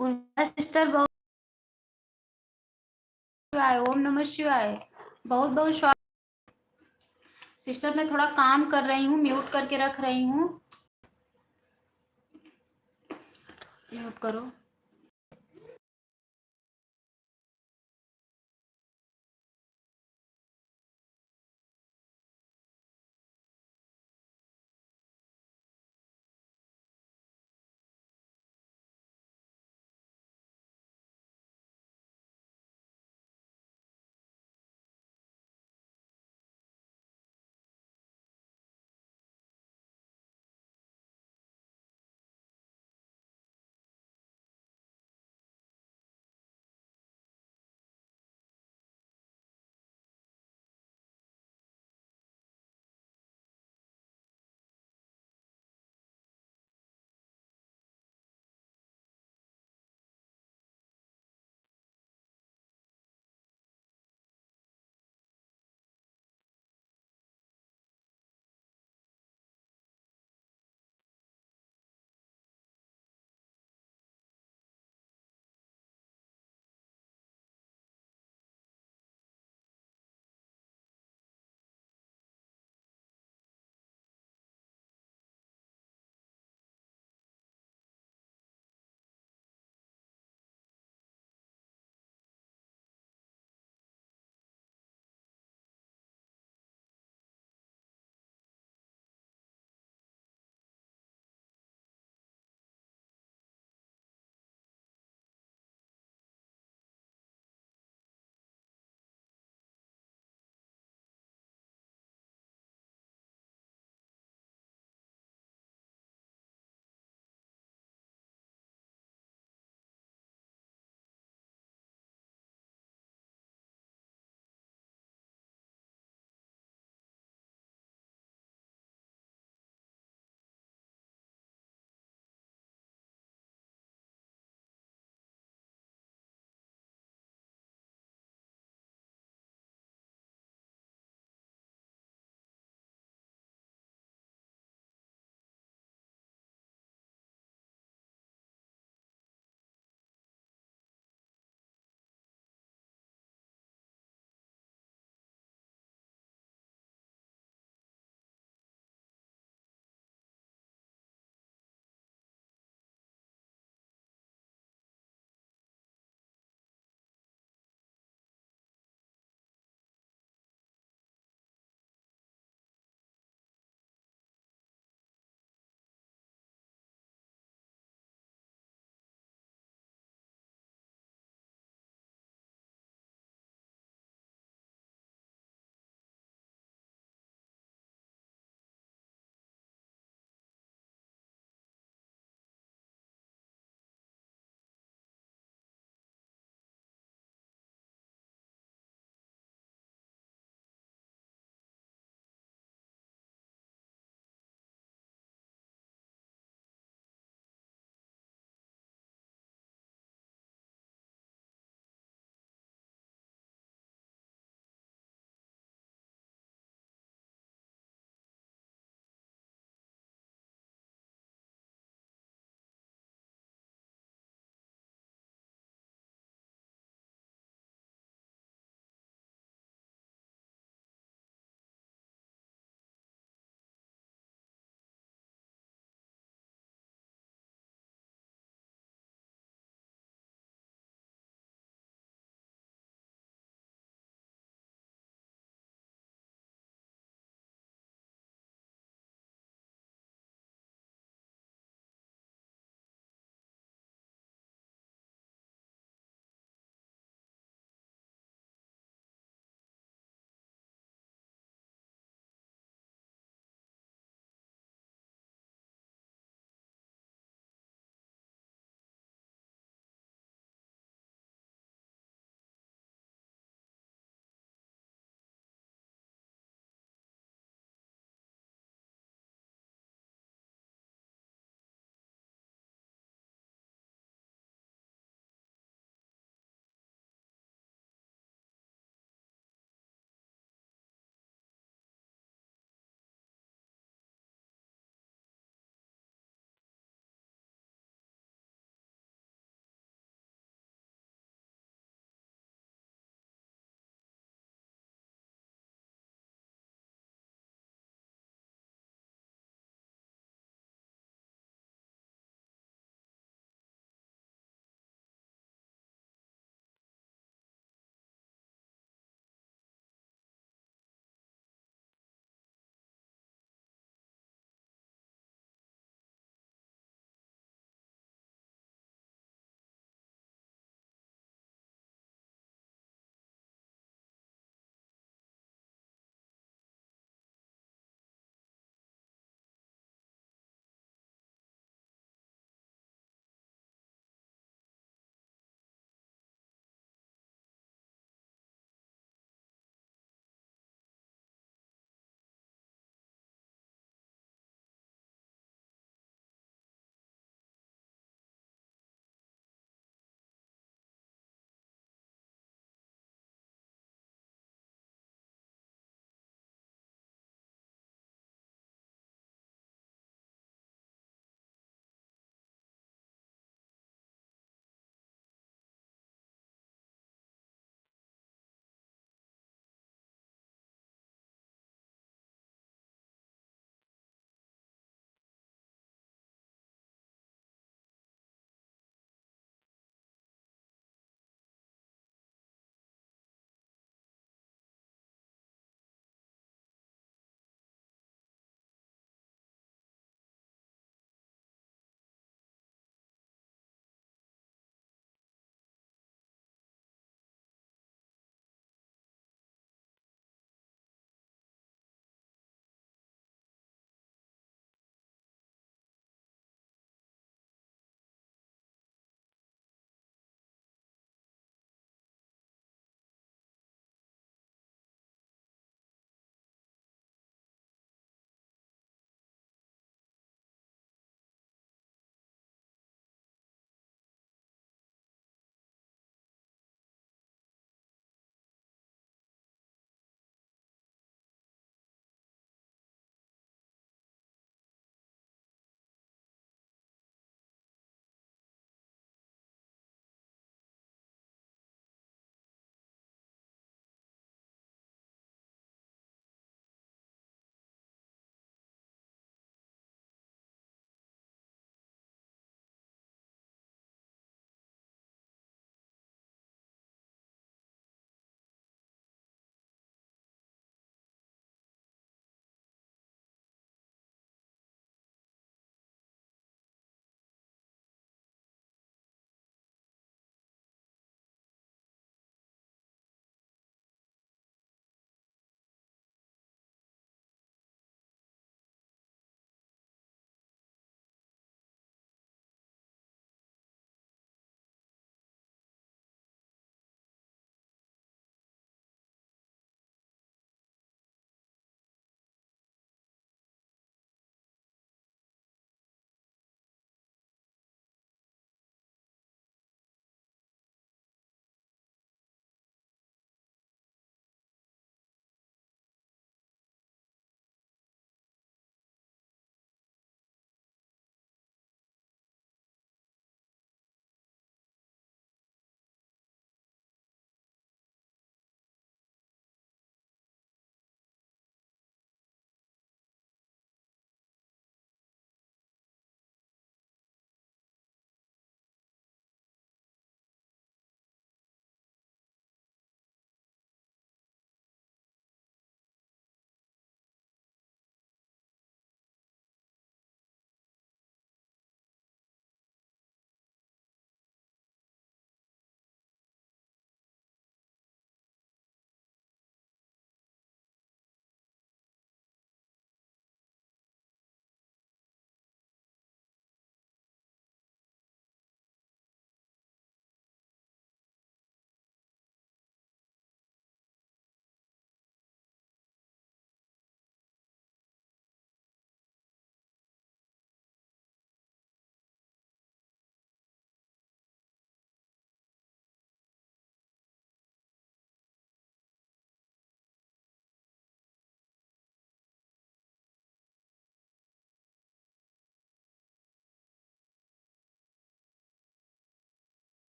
Urmila sister, बहुत शिवाय, ओम नमः शिवाय। बहुत बहुत स्वागत सिस्टर। मैं थोड़ा काम कर रही हूँ, म्यूट करके रख रही हूँ। म्यूट करो।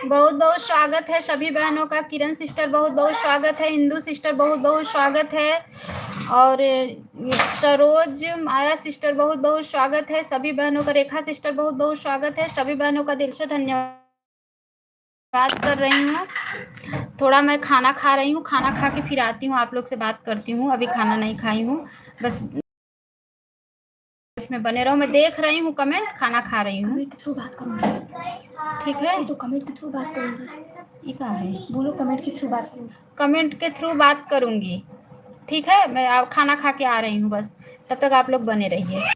बहुत बहुत स्वागत है सभी बहनों का। किरण सिस्टर बहुत बहुत स्वागत है। इंदू सिस्टर बहुत बहुत स्वागत है। और सरोज माया सिस्टर बहुत बहुत स्वागत है सभी बहनों का। रेखा सिस्टर बहुत बहुत स्वागत है। सभी बहनों का दिल से धन्यवाद कर रही हूँ। थोड़ा मैं खाना खा रही हूँ, खाना खा के फिर आती हूँ, आप लोग से बात करती हूँ। अभी खाना नहीं खाई हूँ, बस में बने रहो। मैं देख रही हूँ कमेंट, खाना खा रही हूँ। कमेंट के थ्रू बात करूँगी। ठीक है, तो कमेंट के थ्रू बात करूँगी। ये क्या है? बोलो कमेंट के थ्रू बात करूँगी। कमेंट के थ्रू बात करूँगी। ठीक है, मैं अब खाना खा के आ रही हूँ बस, तब तक आप लोग बने रहिए।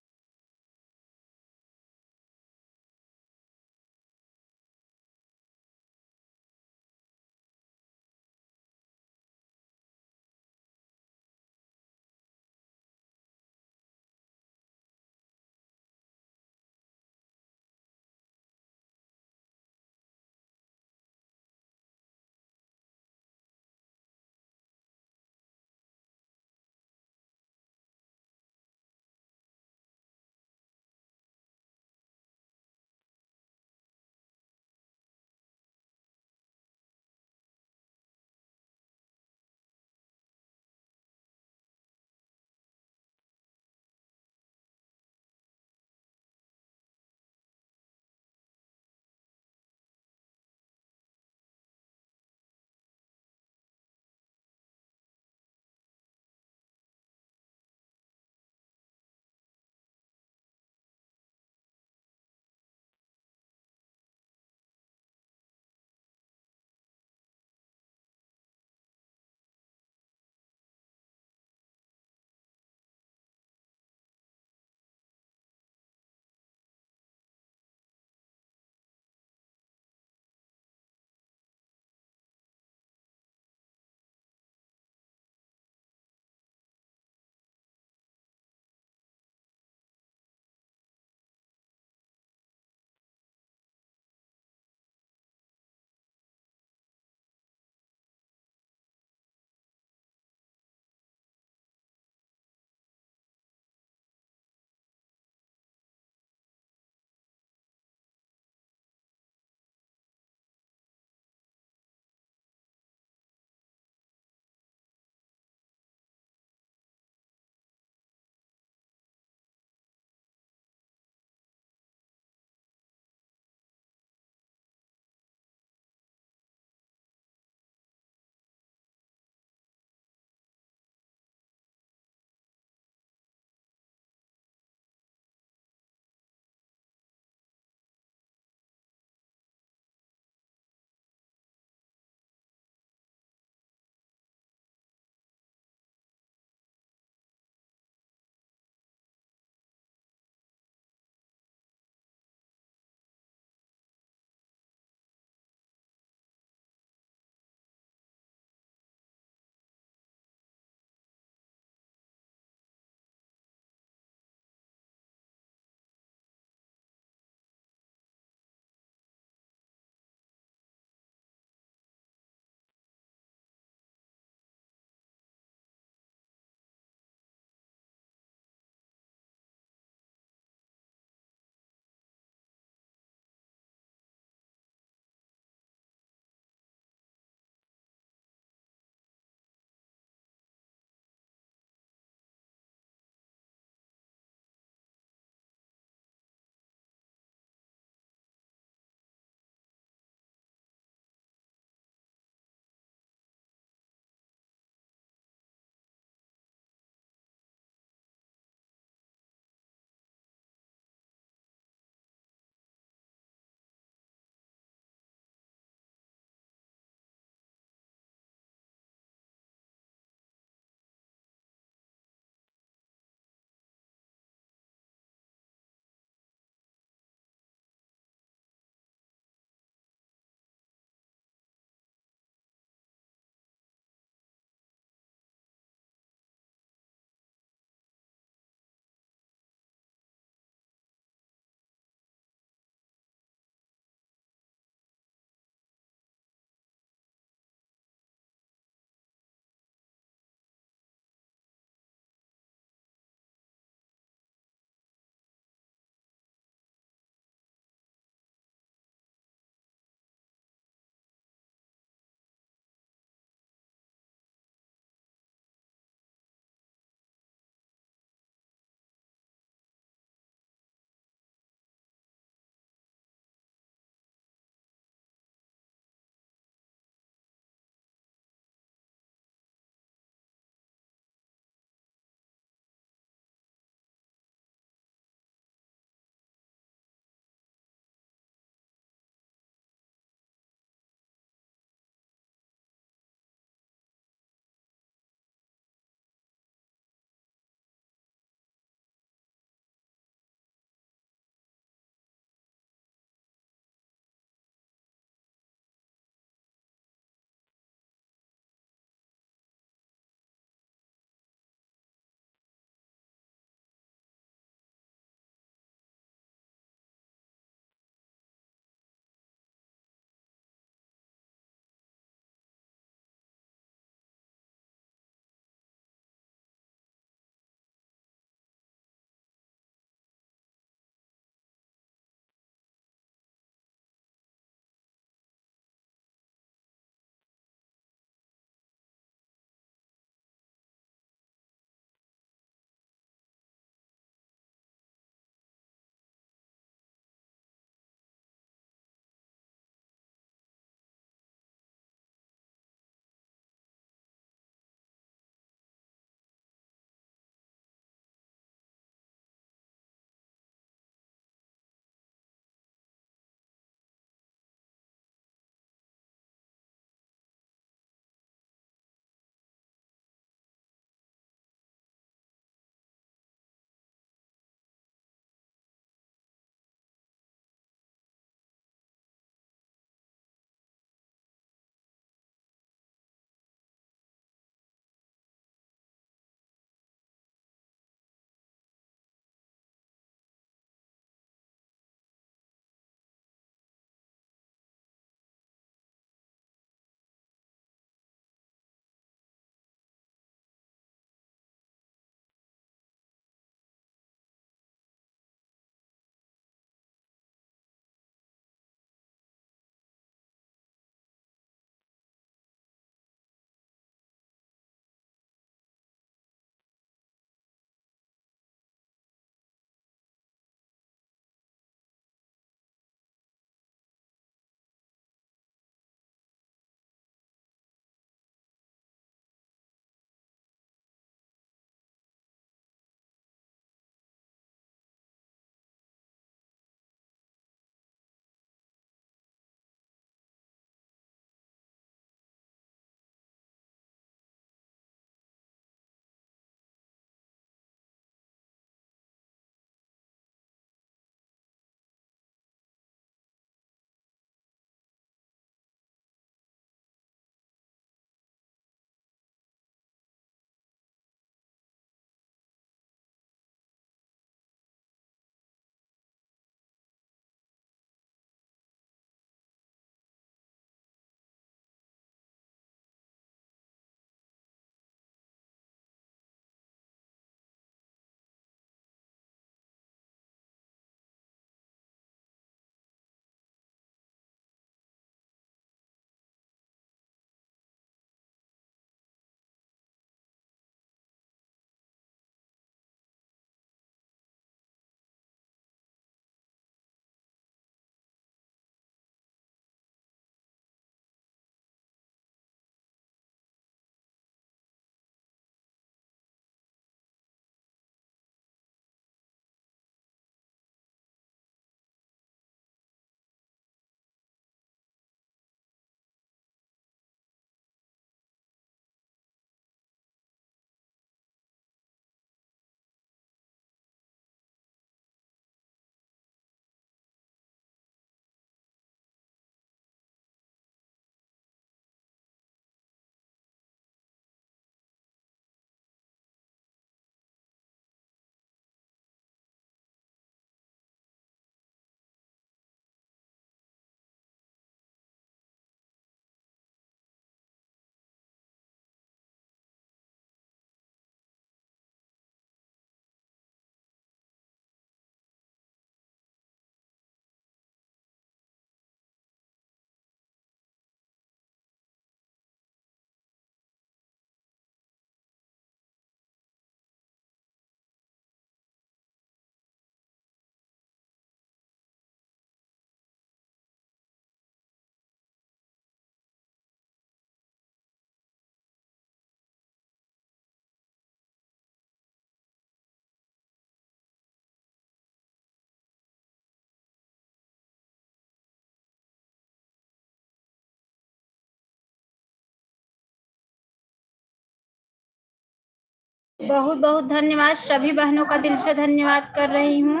बहुत बहुत धन्यवाद, सभी बहनों का दिल से धन्यवाद कर रही हूँ।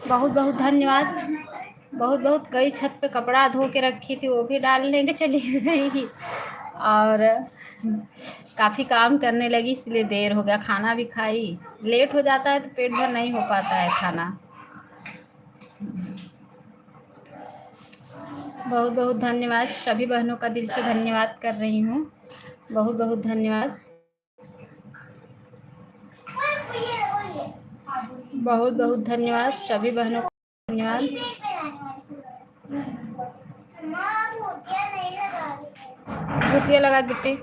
बहुत बहुत धन्यवाद। बहुत बहुत कई छत पे कपड़ा धो के रखी थी, वो भी डालने के चली गई और काफ़ी काम करने लगी, इसलिए देर हो गया। खाना भी खाई, लेट हो जाता है तो पेट भर नहीं हो पाता है खाना। बहुत बहुत धन्यवाद, सभी बहनों का दिल से धन्यवाद कर रही हूँ। बहुत बहुत धन्यवाद। बहुत बहुत धन्यवाद, सभी बहनों का धन्यवाद। भूतिया लगा देती।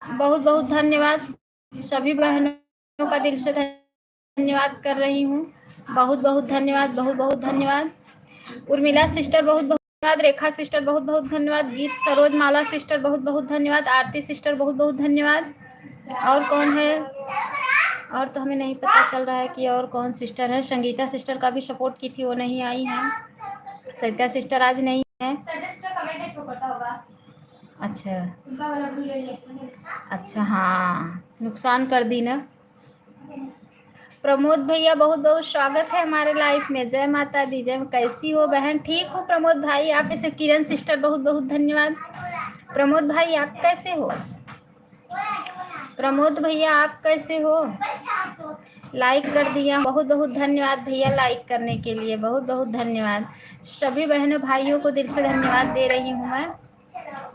बहुत बहुत धन्यवाद, सभी बहनों का दिल से धन्यवाद कर रही हूँ। बहुत बहुत धन्यवाद, बहुत बहुत धन्यवाद। उर्मिला सिस्टर बहुत बहुत धन्यवाद। रेखा सिस्टर बहुत बहुत धन्यवाद। गीत सरोज माला सिस्टर बहुत बहुत धन्यवाद। आरती सिस्टर बहुत बहुत धन्यवाद। और कौन है? और तो हमें नहीं पता चल रहा है कि और कौन सिस्टर है। संगीता सिस्टर का भी सपोर्ट की थी, वो नहीं आई हैं। सरिता सिस्टर आज नहीं है। अच्छा अच्छा, हाँ, नुकसान कर दी ना। प्रमोद भैया बहुत बहुत स्वागत है हमारे लाइफ में। जय माता दी। जय। कैसी हो बहन? ठीक हो प्रमोद भाई? आप जैसे किरण सिस्टर बहुत बहुत धन्यवाद। प्रमोद भाई आप कैसे हो? प्रमोद भैया आप कैसे हो? लाइक कर दिया, बहुत बहुत धन्यवाद भैया लाइक करने के लिए। बहुत बहुत धन्यवाद। सभी बहनों भाइयों को दिल से धन्यवाद दे रही हूँ मैं।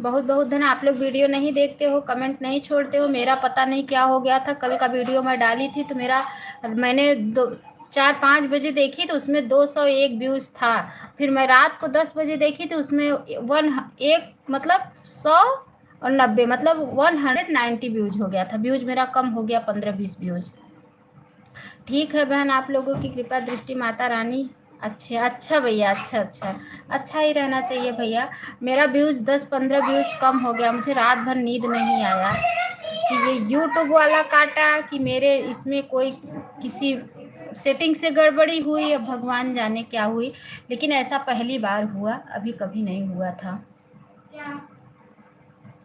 बहुत बहुत धन्यवाद। आप लोग वीडियो नहीं देखते हो, कमेंट नहीं छोड़ते हो। मेरा पता नहीं क्या हो गया था। कल का वीडियो मैं डाली थी तो मैंने 4-5 बजे देखी तो उसमें 201 व्यूज़ था। फिर मैं रात को 10 बजे देखी तो उसमें 1 मतलब 100 और 90 मतलब 190 व्यूज हो गया था। व्यूज मेरा कम हो गया 15-20 व्यूज। ठीक है बहन, आप लोगों की कृपा दृष्टि माता रानी। अच्छा अच्छा भैया, अच्छा अच्छा, अच्छा ही रहना चाहिए भैया। मेरा व्यूज 10-15 व्यूज कम हो गया, मुझे रात भर नींद नहीं आया कि ये यूट्यूब वाला काटा कि मेरे इसमें कोई किसी सेटिंग से गड़बड़ी हुई, अब भगवान जाने क्या हुई, लेकिन ऐसा पहली बार हुआ, अभी कभी नहीं हुआ था।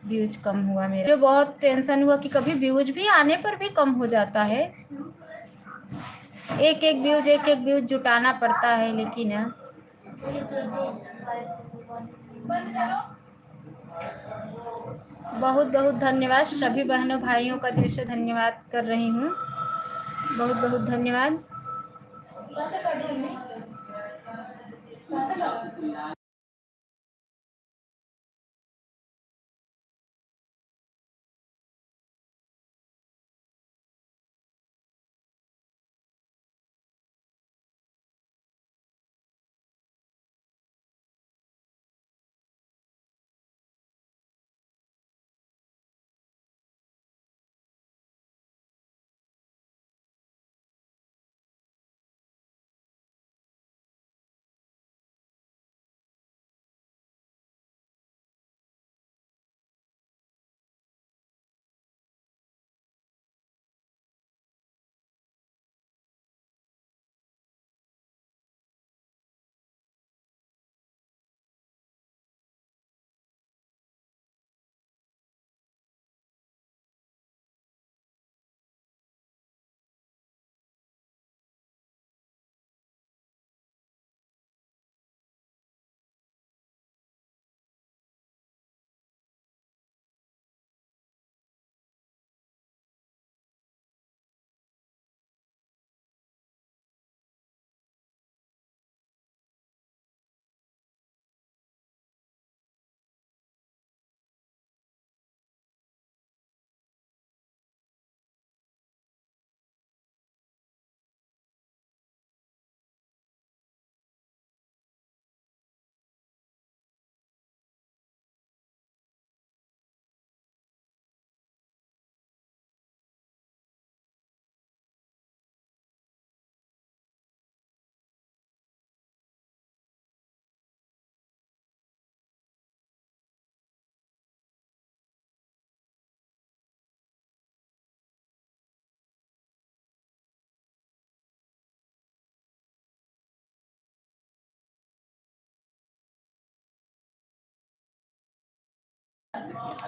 व्यूज कम हुआ मेरा, जो बहुत टेंशन हुआ कि कभी व्यूज भी आने पर भी कम हो जाता है। एक एक व्यूज जुटाना पड़ता है, लेकिन बहुत बहुत धन्यवाद सभी बहनों भाइयों का दिल से धन्यवाद कर रही हूँ। बहुत बहुत धन्यवाद।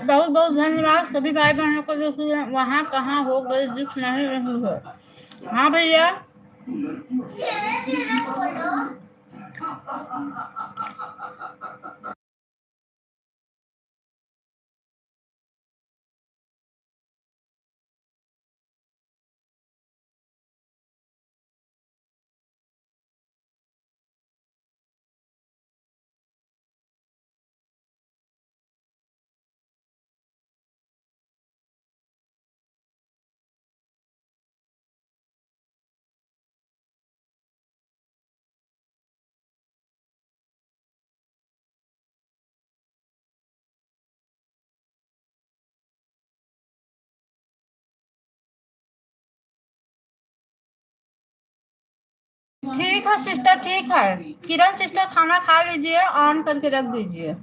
बहुत बहुत धन्यवाद सभी भाई बहनों को जो वहाँ कहाँ हो गए दिख नहीं रही है। हाँ भैया। ठीक है सिस्टर, ठीक है। किरण सिस्टर खाना खा लीजिए, ऑन करके रख दीजिए।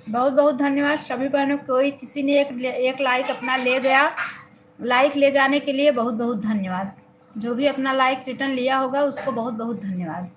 बहुत बहुत धन्यवाद सभी बहनों। कोई किसी ने एक लाइक अपना ले गया, लाइक ले जाने के लिए बहुत बहुत धन्यवाद। जो भी अपना लाइक रिटर्न लिया होगा उसको बहुत बहुत धन्यवाद।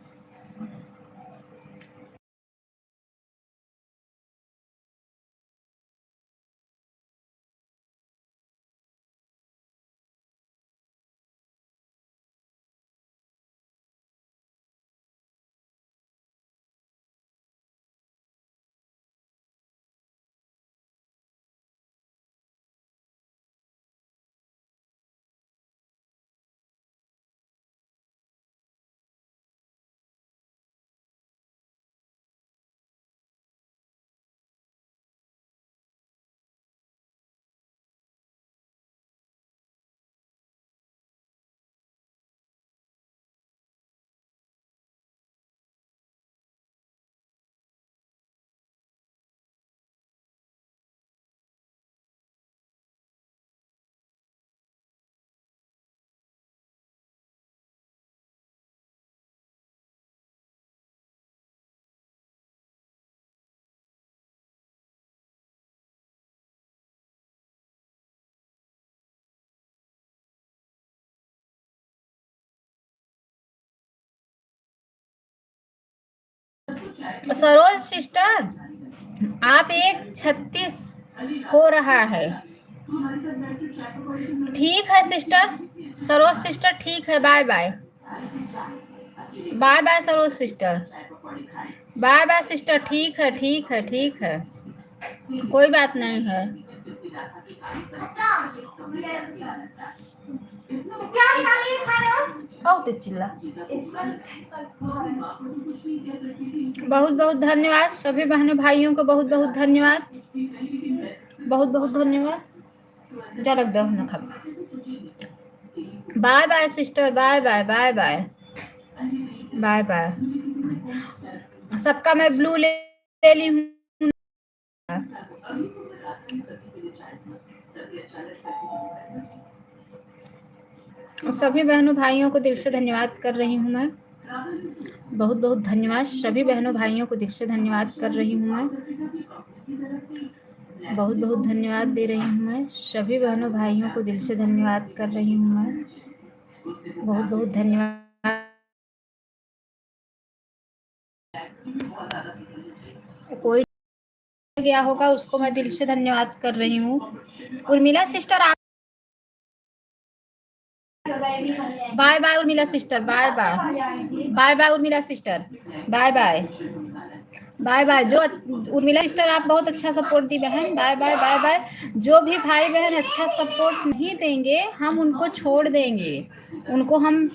सरोज सिस्टर, आप 1:36 हो रहा है। ठीक है सिस्टर, सरोज सिस्टर ठीक है। Bye bye, bye bye Saroj sister, bye bye sister. ठीक है ठीक है ठीक है, कोई बात नहीं है। बहुत चिल्ला। बहुत बहुत धन्यवाद सभी बहनों भाइयों को, बहुत बहुत धन्यवाद, बहुत बहुत धन्यवाद। जा रख दो ना खा। Bye bye sister, bye bye bye bye bye bye. सबका मैं ब्लू ले ली हूँ। सभी बहनों भाइयों को दिल से धन्यवाद कर रही हूँ मैं। बहुत बहुत धन्यवाद सभी बहनों भाइयों को दिल से धन्यवाद कर रही हूँ मैं। बहुत बहुत धन्यवाद दे रही हूँ मैं। सभी बहनों भाइयों को दिल से धन्यवाद कर रही हूँ मैं। बहुत बहुत धन्यवाद। कोई गया होगा उसको मैं दिल से धन्यवाद कर रही हूँ। उर्मिला सिस्टर आप bye bye. Urmila sister bye bye, bye bye Urmila sister, bye bye bye bye. जो उर्मिला सिस्टर आप बहुत अच्छा सपोर्ट दी बहन, बाय बाय बाय बाय। जो भी भाई बहन अच्छा सपोर्ट नहीं देंगे हम उनको छोड़ देंगे, उनको हम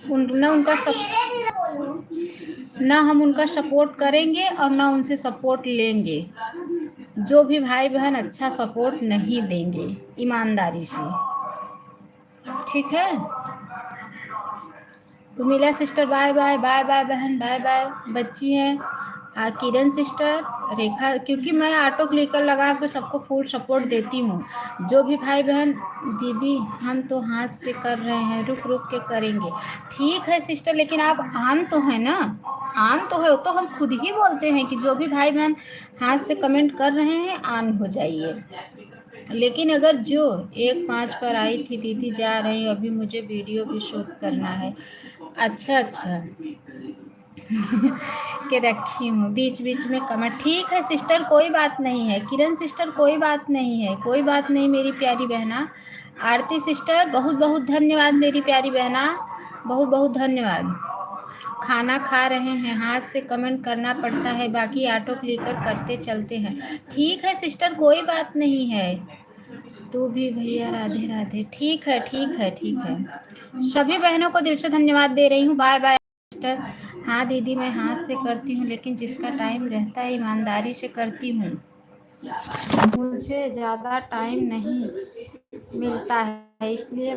ना हम उनका सपोर्ट करेंगे और ना उनसे सपोर्ट लेंगे। जो भी भाई बहन अच्छा सपोर्ट नहीं देंगे ईमानदारी से, ठीक है। Urmila sister bye bye, bye bye बहन, बाय बाय। बच्ची हैं किरण सिस्टर, रेखा, क्योंकि मैं ऑटो क्लिकर लगा कर सबको फुल सपोर्ट देती हूँ। जो भी भाई बहन, दीदी हम तो हाथ से कर रहे हैं, रुक रुक के करेंगे। ठीक है सिस्टर, लेकिन आप आन तो है ना, आन तो है, तो हम खुद ही बोलते हैं कि जो भी भाई बहन हाथ से कमेंट कर रहे हैं आन हो जाइए। लेकिन अगर जो 1:05 पर आई थी दीदी जा रही हूँ अभी, मुझे वीडियो भी शूट करना है। अच्छा अच्छा के रखी हूँ, बीच बीच में कमेंट। ठीक है सिस्टर, कोई बात नहीं है। किरण सिस्टर कोई बात नहीं है, कोई बात नहीं मेरी प्यारी बहना। आरती सिस्टर बहुत बहुत धन्यवाद मेरी प्यारी बहना, बहुत बहुत धन्यवाद। खाना खा रहे हैं, हाथ से कमेंट करना पड़ता है, बाकी ऑटो क्लिकर करते चलते हैं। ठीक है सिस्टर, कोई बात नहीं है। तू भी भैया राधे राधे। ठीक है ठीक है ठीक है। सभी बहनों को दिल से धन्यवाद दे रही हूँ। Bye bye sister. हाँ दीदी मैं हाथ से करती हूँ, लेकिन जिसका टाइम रहता है ईमानदारी से करती हूँ। मुझे ज़्यादा टाइम नहीं मिलता है, इसलिए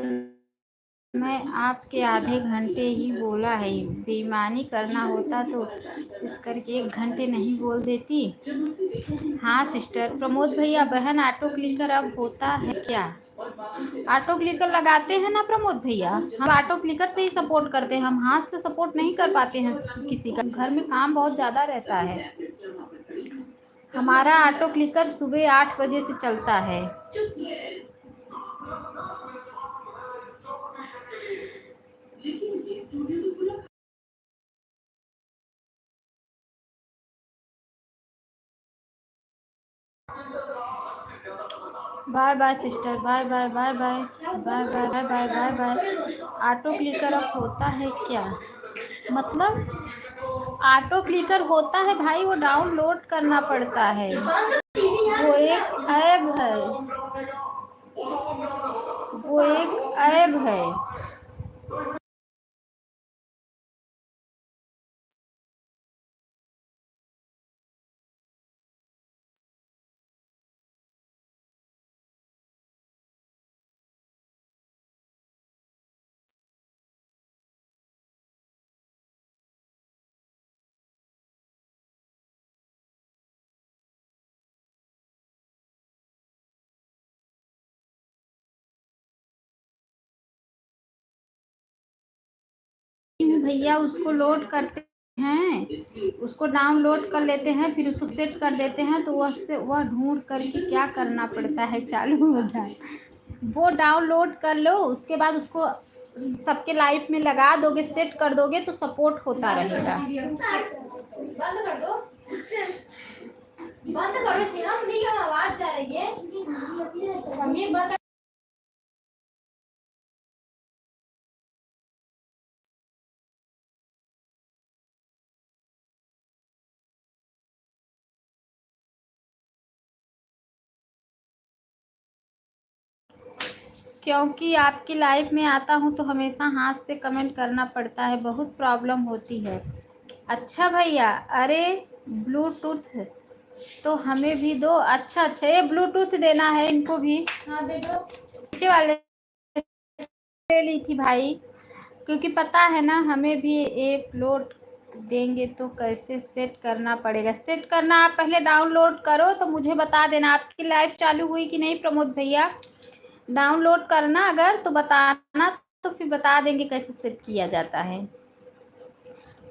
मैं आपके आधे घंटे ही बोला है। बेईमानी करना होता तो इस करके 1 घंटे नहीं बोल देती। हाँ सिस्टर। प्रमोद भैया बहन ऑटो क्लिकर अब होता है क्या? ऑटो क्लिकर लगाते हैं ना प्रमोद भैया, हम ऑटो क्लिकर से ही सपोर्ट करते हैं, हम हाथ से सपोर्ट नहीं कर पाते हैं किसी का। घर में काम बहुत ज़्यादा रहता है। हमारा ऑटो क्लिकर सुबह 8 बजे से चलता है। Bye bye sister, bye bye bye bye bye bye bye bye bye bye. Auto clicker अब होता है क्या? मतलब ऑटो क्लिकर होता है भाई, वो डाउनलोड करना पड़ता है, वो एक ऐप है, वो एक ऐप है। भैया उसको लोड करते हैं, उसको डाउनलोड कर लेते हैं, फिर उसको सेट कर देते हैं, तो वह ढूंढ करके क्या करना पड़ता है चालू हो जाए। वो डाउनलोड कर लो, उसके बाद उसको सबके लाइफ में लगा दोगे, सेट कर दोगे तो सपोर्ट होता रहेगा। बंद कर दो, बंद करो, इसकी आवाज जा रही है। बंद। क्योंकि आपकी लाइफ में आता हूँ तो हमेशा हाथ से कमेंट करना पड़ता है, बहुत प्रॉब्लम होती है। अच्छा भैया, अरे ब्लूटूथ तो हमें भी दो। अच्छा अच्छा, ये ब्लूटूथ देना है इनको भी। हाँ दे दो। नीचे वाले ले ली थी भाई, क्योंकि पता है ना हमें भी ऐप लोड देंगे तो कैसे सेट करना पड़ेगा। सेट करना आप पहले डाउनलोड करो तो मुझे बता देना। आपकी लाइव चालू हुई कि नहीं प्रमोद भैया? डाउनलोड करना अगर तो बताना, तो फिर बता देंगे कैसे सेट किया जाता है।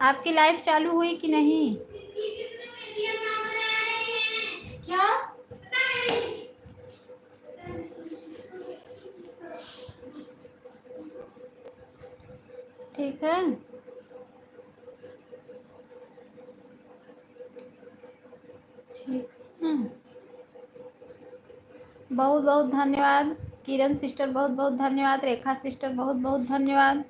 आपकी लाइव चालू हुई कि नहीं? क्या? ठीक है, ठीक है। बहुत बहुत धन्यवाद किरण सिस्टर, बहुत बहुत धन्यवाद रेखा सिस्टर, बहुत बहुत धन्यवाद।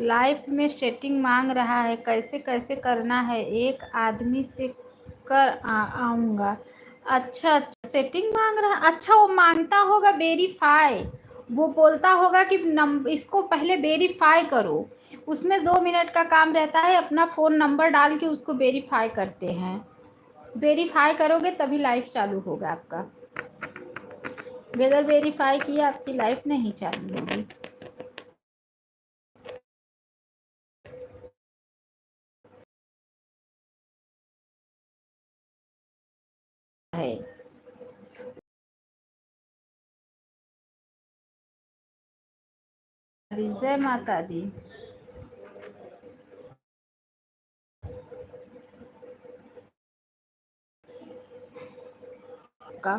लाइफ में सेटिंग मांग रहा है, कैसे कैसे करना है, एक आदमी से कर आऊँगा। अच्छा अच्छा, सेटिंग मांग रहा। अच्छा, वो मांगता होगा वेरीफाई, वो बोलता होगा कि इसको पहले वेरीफाई करो। उसमें 2 मिनट का काम रहता है, अपना फ़ोन नंबर डाल के उसको वेरीफाई करते हैं। वेरीफाई करोगे तभी लाइफ चालू होगा आपका, बगैर वेरीफाई किए आपकी लाइफ नहीं चालू होगी। है जय माता दी। का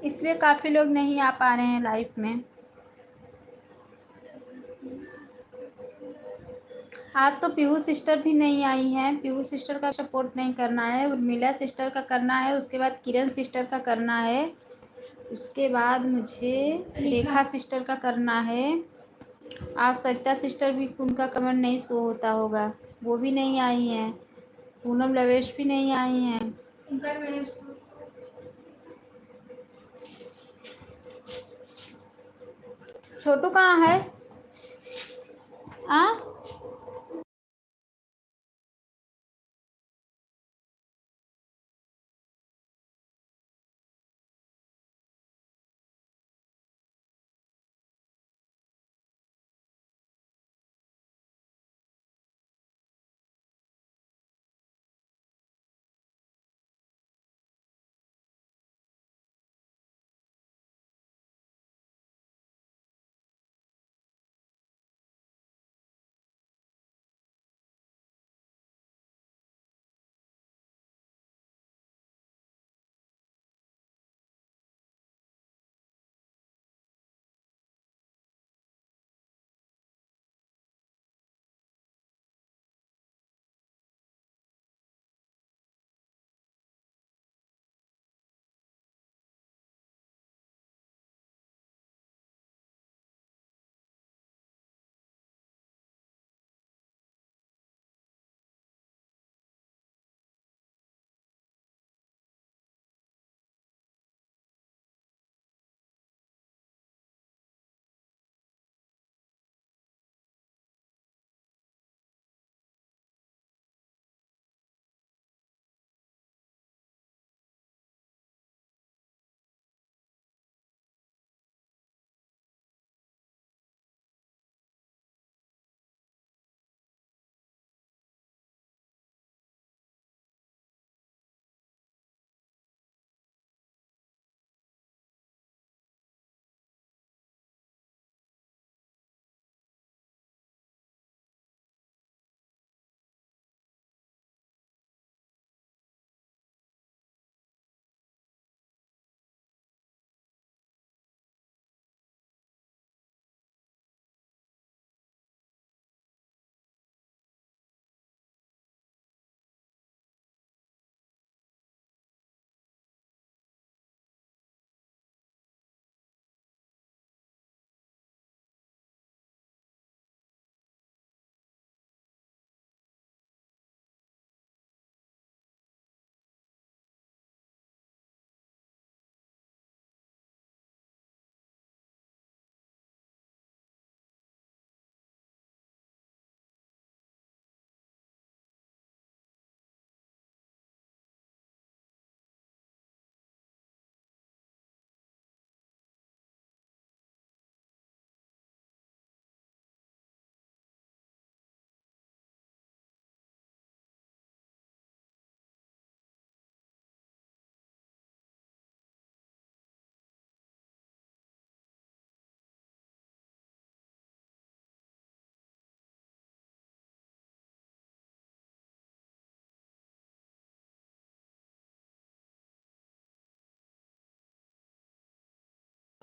इसलिए काफ़ी लोग नहीं आ पा रहे हैं लाइफ में। आज तो पीहू सिस्टर भी नहीं आई हैं। पीहू सिस्टर का सपोर्ट नहीं करना है, उर्मिला सिस्टर का करना है, उसके बाद किरण सिस्टर का करना है, उसके बाद मुझे रेखा सिस्टर का करना है। आज सरिता सिस्टर भी, उनका कमेंट नहीं शो होता होगा, वो भी नहीं आई हैं। पूनम लवेश भी नहीं आई हैं। छोटू कहाँ है? हाँ,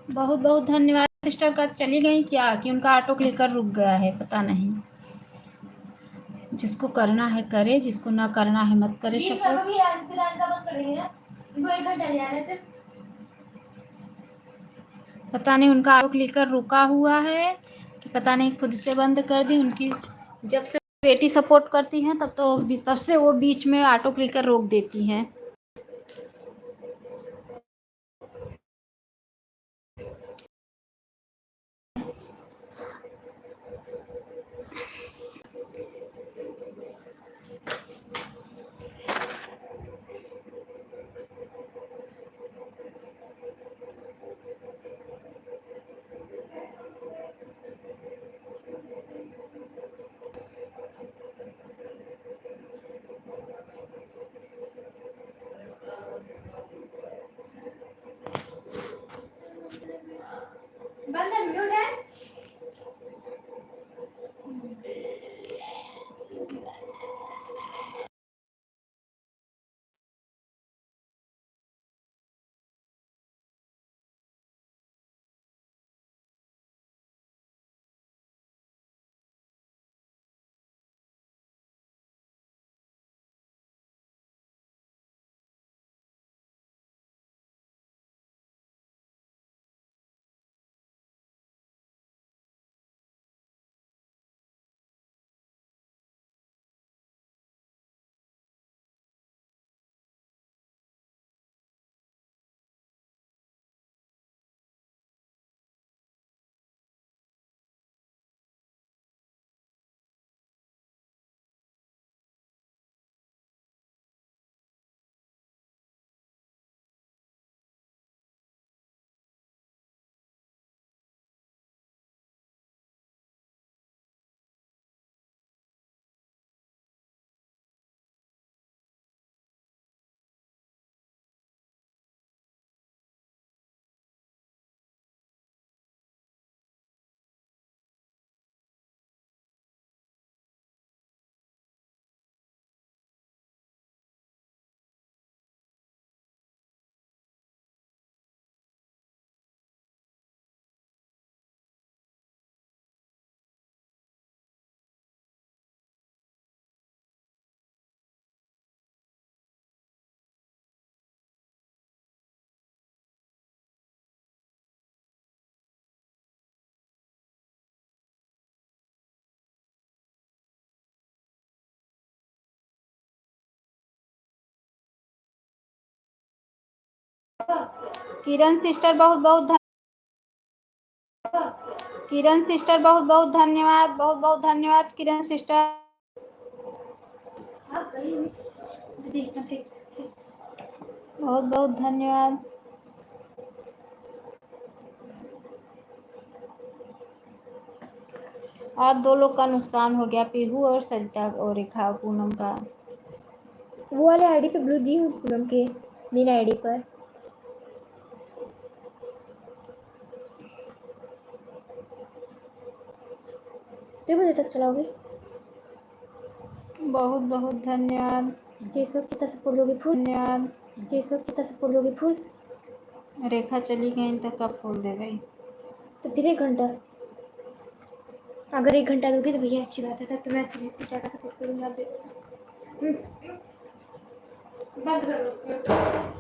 बहुत बहुत धन्यवाद सिस्टर। का चली गई क्या कि उनका ऑटो क्लिकर रुक गया है, पता नहीं। जिसको करना है करे, जिसको ना करना है मत करे सपोर्ट। पता नहीं उनका ऑटो क्लिकर रुका हुआ है कि पता नहीं खुद से बंद कर दी। उनकी जब से बेटी सपोर्ट करती हैं तब से वो बीच में ऑटो क्लिकर रोक देती हैं। बंद है, म्यूट है। किरण सिस्टर बहुत बहुत किरण सिस्टर बहुत बहुत धन्यवाद, बहुत बहुत धन्यवाद किरण सिस्टर। बहुत बहुत धन्यवाद। आज 2 लोग का नुकसान हो गया, पीहू और सरिता और रेखा पूनम का। वो वाले आईडी पे ब्लू दी हूँ, पूनम के मेन आईडी पर। कितने बजे तक चलाओगे? बहुत बहुत धन्यवाद। देखो कितना सपोर्ट दोगे फुल। धन्यवाद। देखो कितना सपोर्ट दोगे फुल। रेखा चली गई तो कब फूल देवे? तो फिर 1 घंटा। अगर 1 घंटा दोगे तो भैया अच्छी बात है, तब तो मैं सीरीज का सपोर्ट करूँगी। आप देखो बंद कर दो।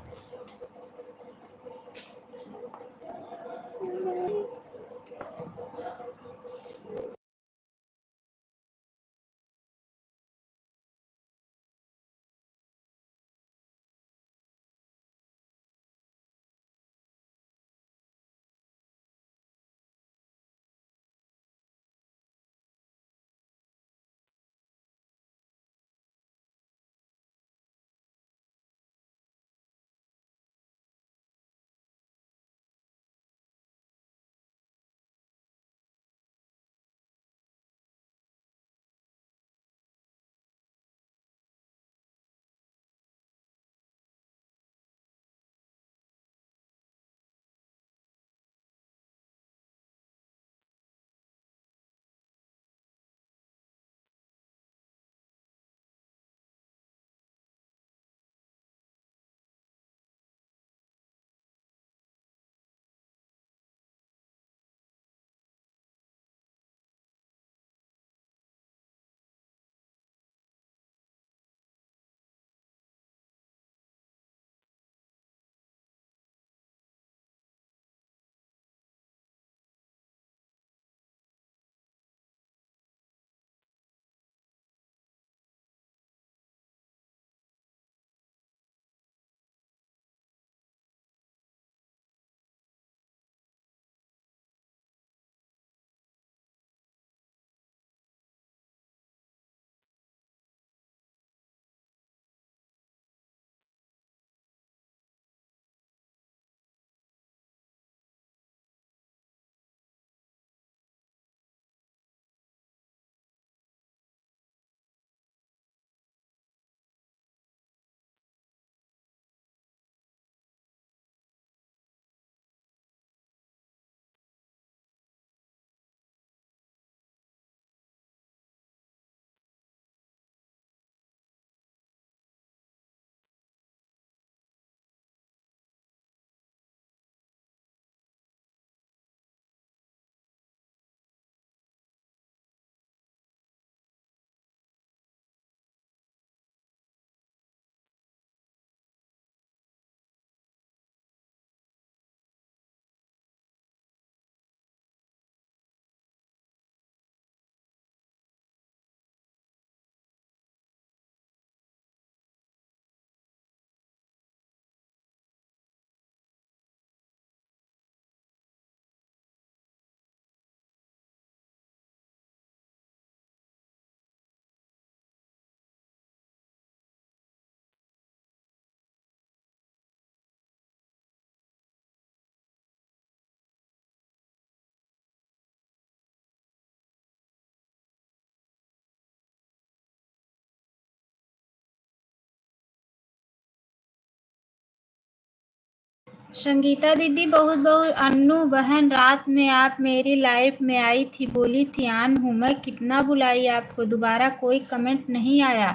संगीता दीदी बहुत बहुत। अन्नू बहन, रात में आप मेरी लाइफ में आई थी, बोली थी आन हूँ मैं, कितना बुलाई आपको, दोबारा कोई कमेंट नहीं आया।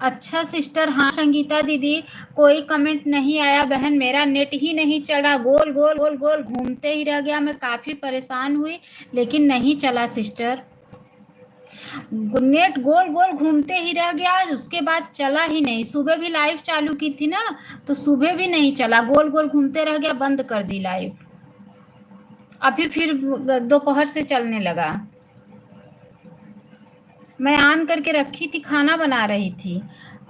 अच्छा सिस्टर, हाँ संगीता दीदी, कोई कमेंट नहीं आया बहन, मेरा नेट ही नहीं चला, गोल गोल गोल गोल घूमते ही रह गया। मैं काफ़ी परेशान हुई लेकिन नहीं चला सिस्टर, नेट गोल गोल घूमते ही रह गया, उसके बाद चला ही नहीं। सुबह भी लाइव चालू की थी ना, तो सुबह भी नहीं चला, गोल गोल घूमते रह गया, बंद कर दी लाइव। अभी फिर दोपहर से चलने लगा। मैं ऑन करके रखी थी, खाना बना रही थी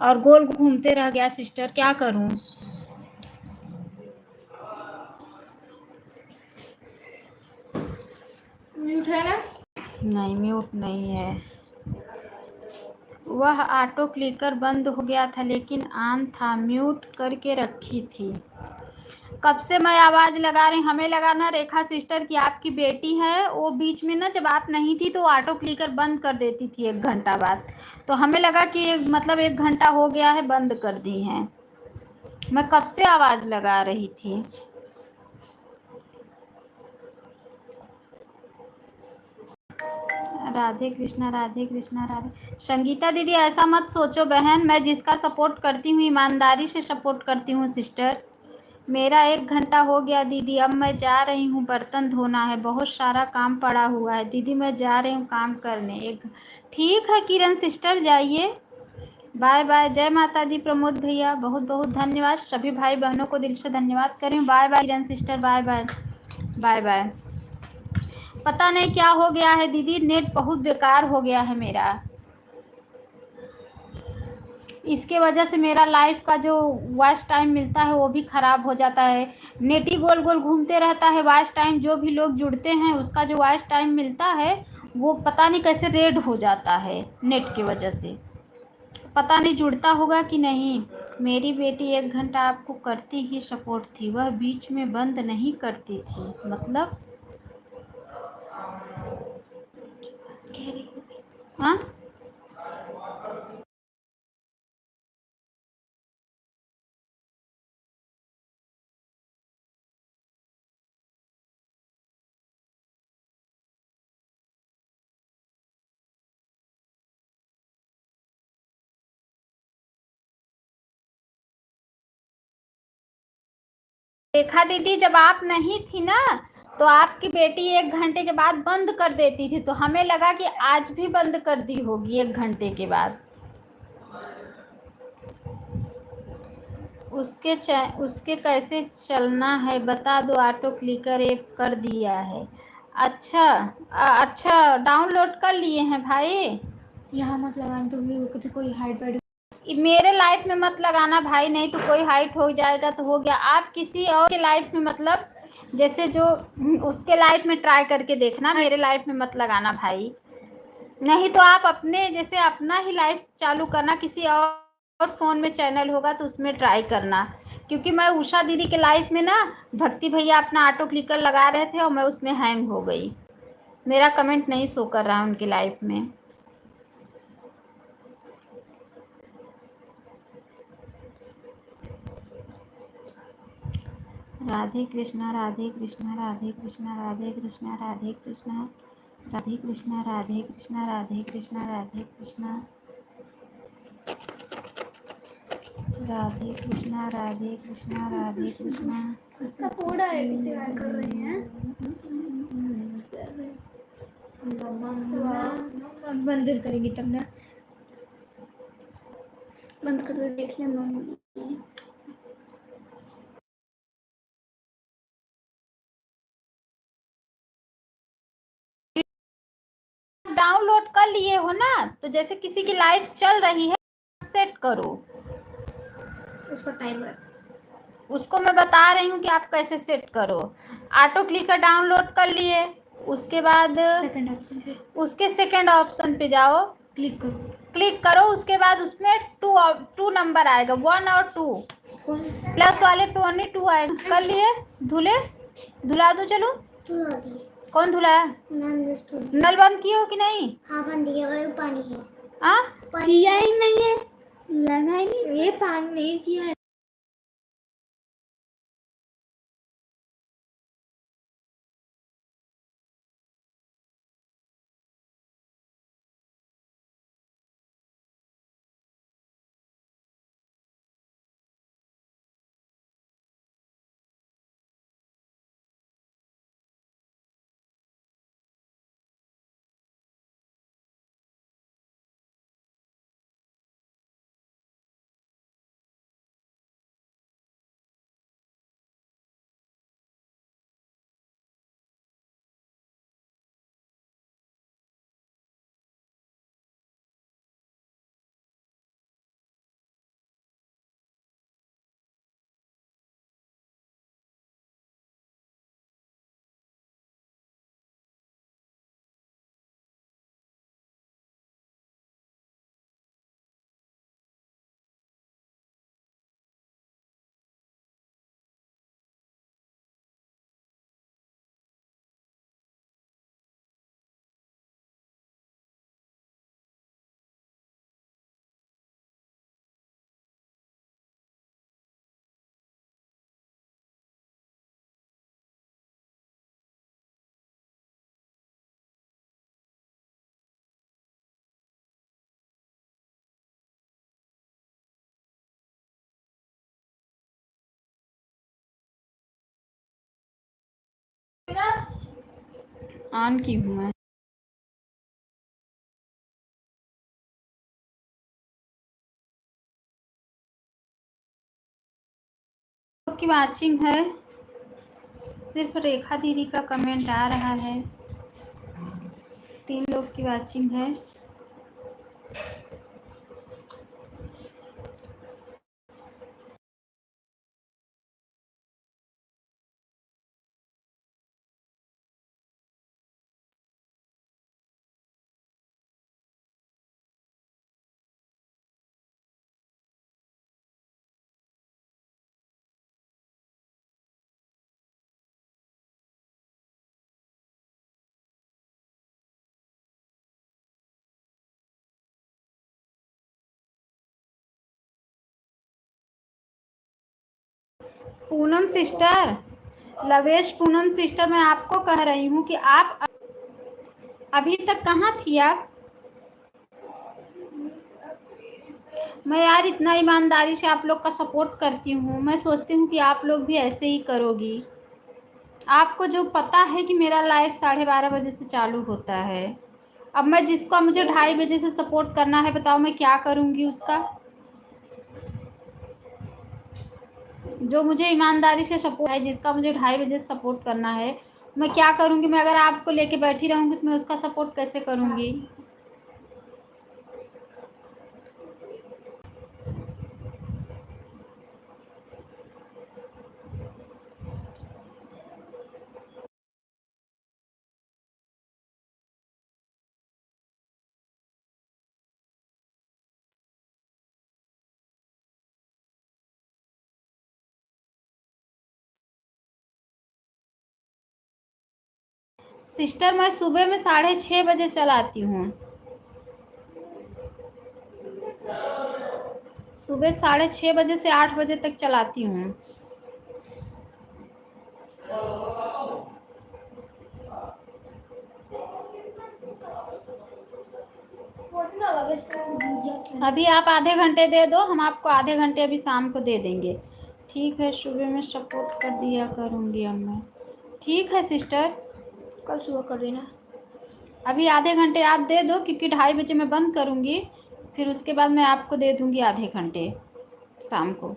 और गोल घूमते रह गया सिस्टर, क्या करूं। म्यूट है ना? नहीं म्यूट नहीं है, वह ऑटो क्लिकर बंद हो गया था लेकिन ऑन था, म्यूट करके रखी थी। कब से मैं आवाज़ लगा रही, हमें लगा ना रेखा सिस्टर की आपकी बेटी है, वो बीच में ना जब आप नहीं थी तो ऑटो क्लिकर बंद कर देती थी 1 घंटा बाद, तो हमें लगा कि मतलब 1 घंटा हो गया है, बंद कर दी हैं। मैं कब से आवाज़ लगा रही थी। राधे कृष्णा राधे कृष्णा राधे। संगीता दीदी ऐसा मत सोचो बहन, मैं जिसका सपोर्ट करती हूँ ईमानदारी से सपोर्ट करती हूँ सिस्टर। मेरा 1 घंटा हो गया दीदी, अब मैं जा रही हूँ, बर्तन धोना है, बहुत सारा काम पड़ा हुआ है दीदी, मैं जा रही हूँ काम करने। एक ठीक है किरण सिस्टर, जाइए, बाय बाय। जय माता दी प्रमोद भैया, बहुत बहुत धन्यवाद। सभी भाई बहनों को दिल से धन्यवाद करें। Bye bye Kiran sister, bye bye bye bye. पता नहीं क्या हो गया है दीदी, नेट बहुत बेकार हो गया है मेरा, इसके वजह से मेरा लाइव का जो वॉच टाइम मिलता है वो भी ख़राब हो जाता है। नेट ही गोल गोल घूमते रहता है, वॉच टाइम जो भी लोग जुड़ते हैं उसका जो वॉच टाइम मिलता है वो पता नहीं कैसे रेड हो जाता है नेट की वजह से, पता नहीं जुड़ता होगा कि नहीं। मेरी बेटी 1 घंटा आपको करती ही सपोर्ट थी, वह बीच में बंद नहीं करती थी, मतलब हाँ। रेखा दीदी जब आप नहीं थी ना तो आपकी बेटी 1 घंटे के बाद बंद कर देती थी, तो हमें लगा कि आज भी बंद कर दी होगी 1 घंटे के बाद। उसके कैसे चलना है बता दो, ऑटो क्लिकर ऐप कर दिया है। अच्छा अच्छा, डाउनलोड कर लिए हैं भाई। यहाँ मत लगाना, तो भी वो कोई हाइड वाइड। मेरे लाइफ में मत लगाना भाई, नहीं तो कोई हाइट हो जाएगा तो हो गया। आप किसी और के लाइफ में, मतलब जैसे जो उसके लाइफ में ट्राई करके देखना, मेरे लाइफ में मत लगाना भाई। नहीं तो आप अपने जैसे अपना ही लाइफ चालू करना, किसी और फ़ोन में चैनल होगा तो उसमें ट्राई करना। क्योंकि मैं उषा दीदी के लाइफ में ना भक्ति भैया अपना ऑटो क्लिकर लगा रहे थे और मैं उसमें हैंग हो गई, मेरा कमेंट नहीं शो कर रहा उनकी लाइफ में। राधे कृष्णा राधे कृष्णा राधे कृष्णा राधे कृष्णा राधे कृष्णा राधे कृष्णा राधे कृष्णा राधे कृष्णा राधे कृष्णा राधे कृष्णा राधे कृष्णा राधे कृष्णा। थोड़ा आईडी से क्या कर रहे हैं? बंद करेंगी तब ना, बंद कर दो, देख लिया मम्मी। डाउनलोड कर लिए हो ना, तो जैसे किसी की लाइफ चल रही है सेट करो उसका टाइमर, उसको मैं बता रही हूँ कि आप कैसे सेट करो। ऑटो क्लिकर डाउनलोड कर लिए, उसके बाद सेकंड ऑप्शन पे उसके सेकंड ऑप्शन पे जाओ, क्लिक करो, उसके बाद उसमें टू नंबर आएगा, 1 और 2, प्लस वाले पे 1 2 आएगा। कर लिए, धुला दो, चलो। कौन धुलाया? नल बंद किए हो कि नहीं? हाँ बंद किया, वो पानी है। हाँ किया ही नहीं है, लगा ही नहीं, ये पानी नहीं किया है। ऑन की हूँ मैं। की वाचिंग है, सिर्फ रेखा दीदी का कमेंट आ रहा है। 3 लोग की वाचिंग है। पूनम सिस्टर, लवेश पूनम सिस्टर, मैं आपको कह रही हूँ कि आप अभी तक कहाँ थी आप? मैं यार इतना ईमानदारी से आप लोग का सपोर्ट करती हूँ, मैं सोचती हूँ कि आप लोग भी ऐसे ही करोगी। आपको जो पता है कि मेरा लाइव 12:30 बजे से चालू होता है, अब मैं जिसको मुझे 2:30 बजे से सपोर्ट करना है, बताओ मैं क्या करूँगी उसका? जो मुझे ईमानदारी से सपोर्ट है, जिसका मुझे 2:30 बजे से सपोर्ट करना है, मैं क्या करूँगी? मैं अगर आपको लेके बैठी रहूँगी तो मैं उसका सपोर्ट कैसे करूँगी? सिस्टर मैं सुबह में 6:30 बजे चलाती हूँ। सुबह 6:30 बजे से 8 बजे तक चलाती हूँ। अभी आप आधे घंटे दे दो, हम आपको आधे घंटे अभी शाम को दे देंगे। ठीक है, सुबह में सपोर्ट कर दिया करूँगी अब मैं। ठीक है सिस्टर, कल सुबह कर देना। अभी आधे घंटे आप दे दो, क्योंकि 2:30 बजे मैं बंद करूँगी, फिर उसके बाद मैं आपको दे दूँगी आधे घंटे शाम को।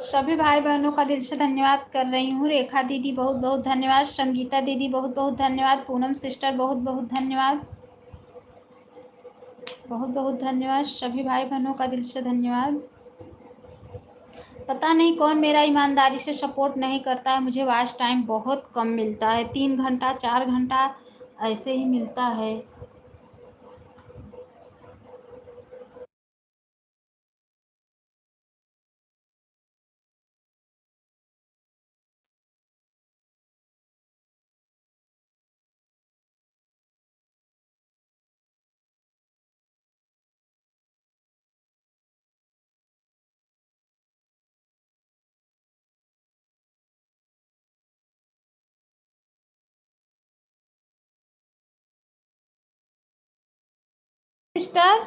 सभी भाई बहनों का दिल से धन्यवाद कर रही हूँ। रेखा दीदी बहुत बहुत धन्यवाद, संगीता दीदी बहुत बहुत धन्यवाद, पूनम सिस्टर बहुत बहुत धन्यवाद, बहुत बहुत धन्यवाद। सभी भाई बहनों का दिल से धन्यवाद। पता नहीं कौन मेरा ईमानदारी से सपोर्ट नहीं करता है। मुझे वॉच टाइम बहुत कम मिलता है, 3 घंटा 4 घंटा ऐसे ही मिलता है। सिस्टर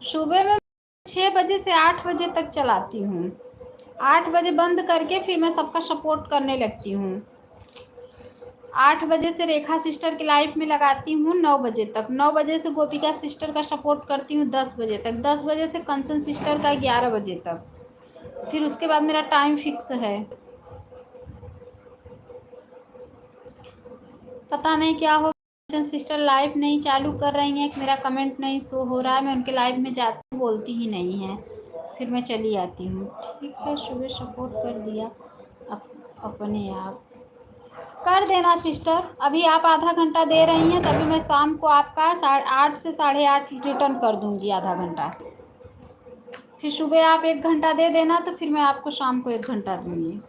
सुबह में 6 बजे से 8 बजे तक चलाती हूँ। 8 बजे बंद करके फिर मैं सबका सपोर्ट करने लगती हूँ। 8 बजे से रेखा सिस्टर के लाइफ में लगाती हूँ 9 बजे तक। 9 बजे से गोपिका सिस्टर का सपोर्ट करती हूँ 10 बजे तक। 10 बजे से कंचन सिस्टर का 11 बजे तक। फिर उसके बाद मेरा टाइम फिक्स है। पता नहीं क्या हो, कंचन सिस्टर लाइव नहीं चालू कर रही हैं, मेरा कमेंट नहीं शो हो रहा है। मैं उनके लाइव में जाती हूँ, बोलती ही नहीं है, फिर मैं चली आती हूँ। ठीक है, सुबह सपोर्ट कर दिया अपने आप। कर देना सिस्टर, अभी आप आधा घंटा दे रही हैं, तभी मैं शाम को आपका 8 से 8:30 रिटर्न कर दूँगी आधा घंटा। फिर सुबह आप 1 घंटा दे देना, तो फिर मैं आपको शाम को 1 घंटा दूँगी।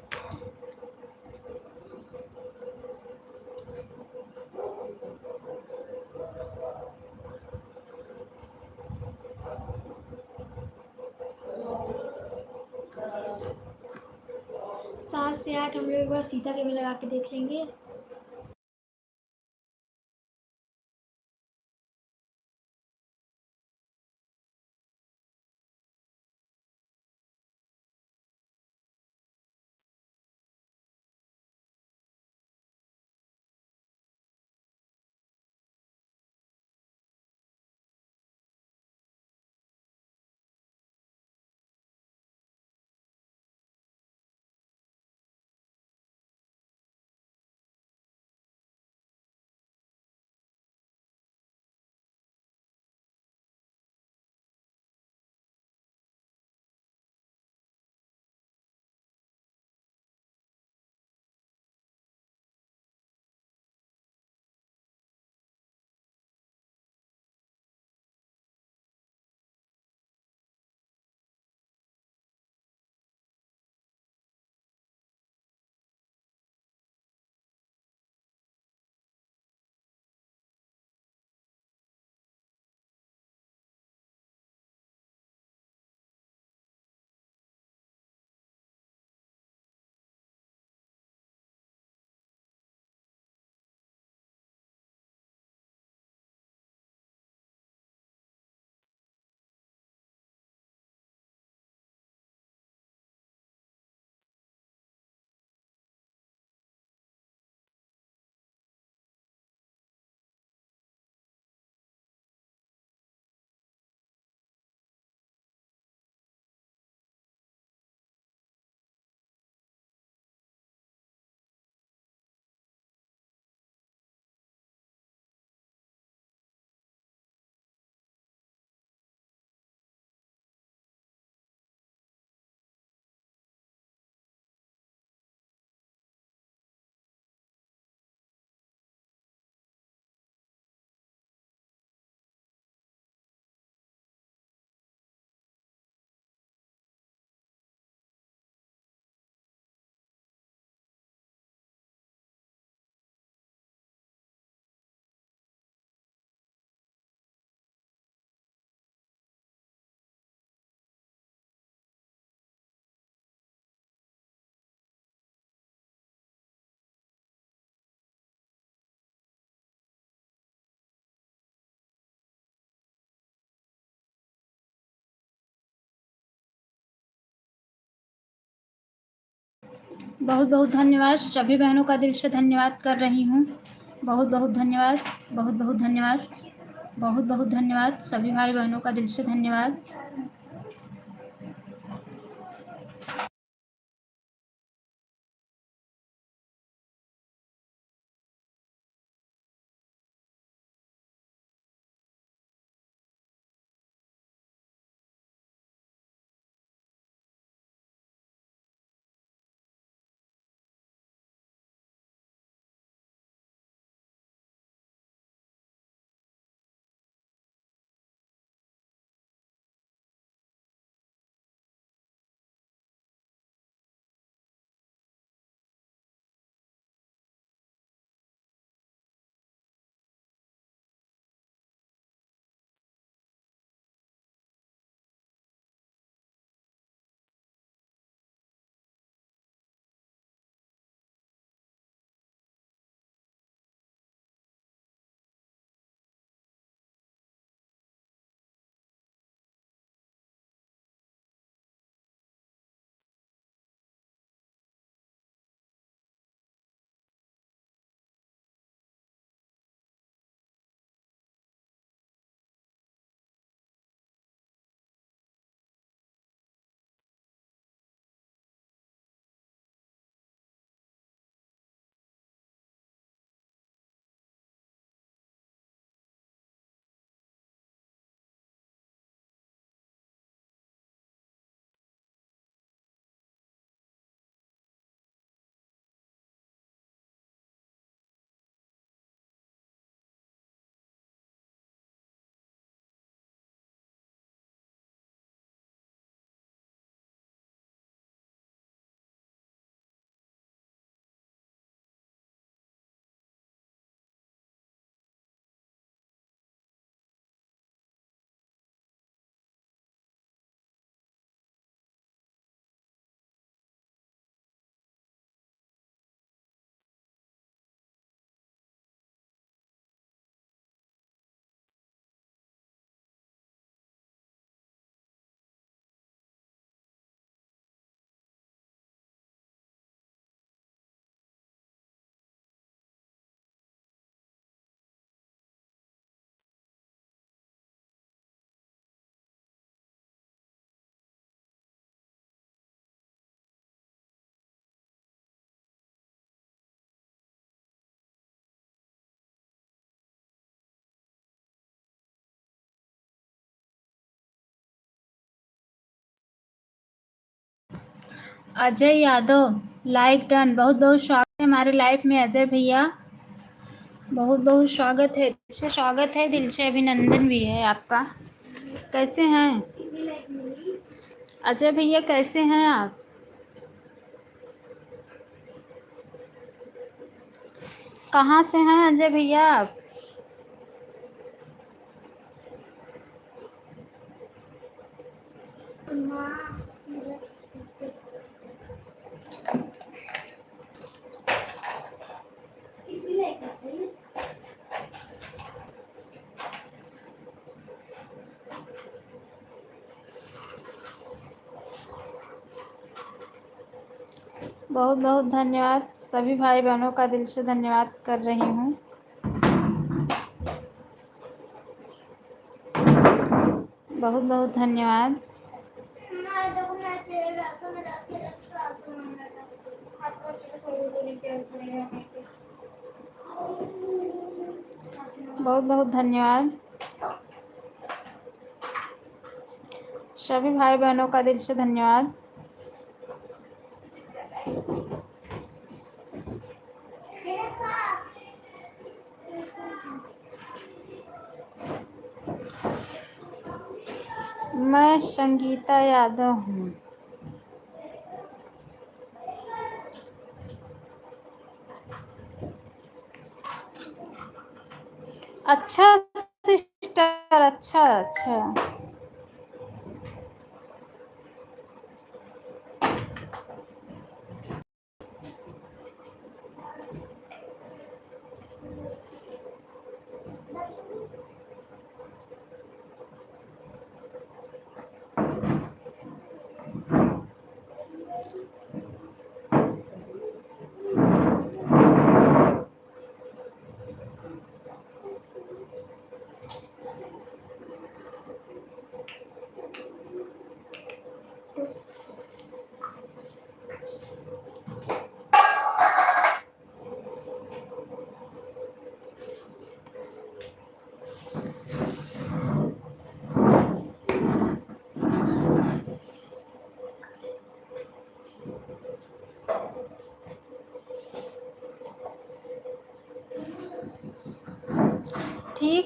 सात से आठ हम लोग एक बार सीता के भी लगा के देख लेंगे। बहुत बहुत धन्यवाद, सभी बहनों का दिल से धन्यवाद कर रही हूँ। बहुत बहुत धन्यवाद, बहुत बहुत धन्यवाद, बहुत बहुत धन्यवाद, सभी भाई बहनों का दिल से धन्यवाद। अजय यादव, लाइक डन, बहुत बहुत स्वागत है हमारे लाइफ में अजय भैया, बहुत बहुत स्वागत है, दिल से स्वागत है, दिल से अभिनंदन भी है आपका। कैसे हैं अजय भैया, कैसे हैं आप? कहाँ से हैं अजय भैया आप? बहुत बहुत धन्यवाद, सभी भाई बहनों का दिल से धन्यवाद कर रही हूँ। बहुत बहुत धन्यवाद। बहुत बहुत धन्यवाद, सभी भाई बहनों का दिल से धन्यवाद। मैं संगीता यादव हूँ। अच्छा सिस्टर, अच्छा अच्छा।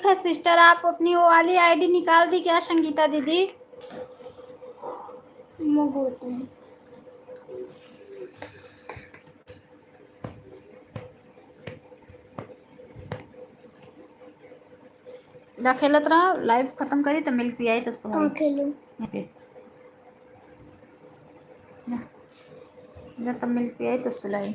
ठीक है सिस्टर, आप अपनी वो वाली आईडी निकाल दी क्या संगीता दीदी? मैं बोलती हूँ। ला खेलत रहा, लाइव खत्म करी तो मिल्क पियाई तब हाँ सो खेलो। जब तब मिल्क पियाई तब सुलाई।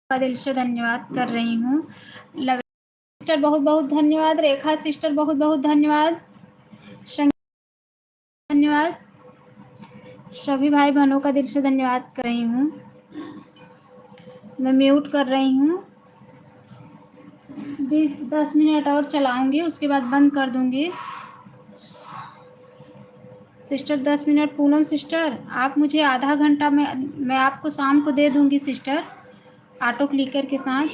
का दिल से धन्यवाद कर रही हूँ। लव सिस्टर बहुत बहुत धन्यवाद, रेखा सिस्टर बहुत बहुत धन्यवाद, धन्यवाद, सभी भाई बहनों का दिल से धन्यवाद कर रही हूँ। मैं म्यूट कर रही हूँ, 10 मिनट और चलाऊंगी, उसके बाद बंद कर दूंगी। सिस्टर 10 मिनट, पूनम सिस्टर आप मुझे आधा घंटा में मैं आपको शाम को दे दूंगी सिस्टर, ऑटो क्लिकर के साथ।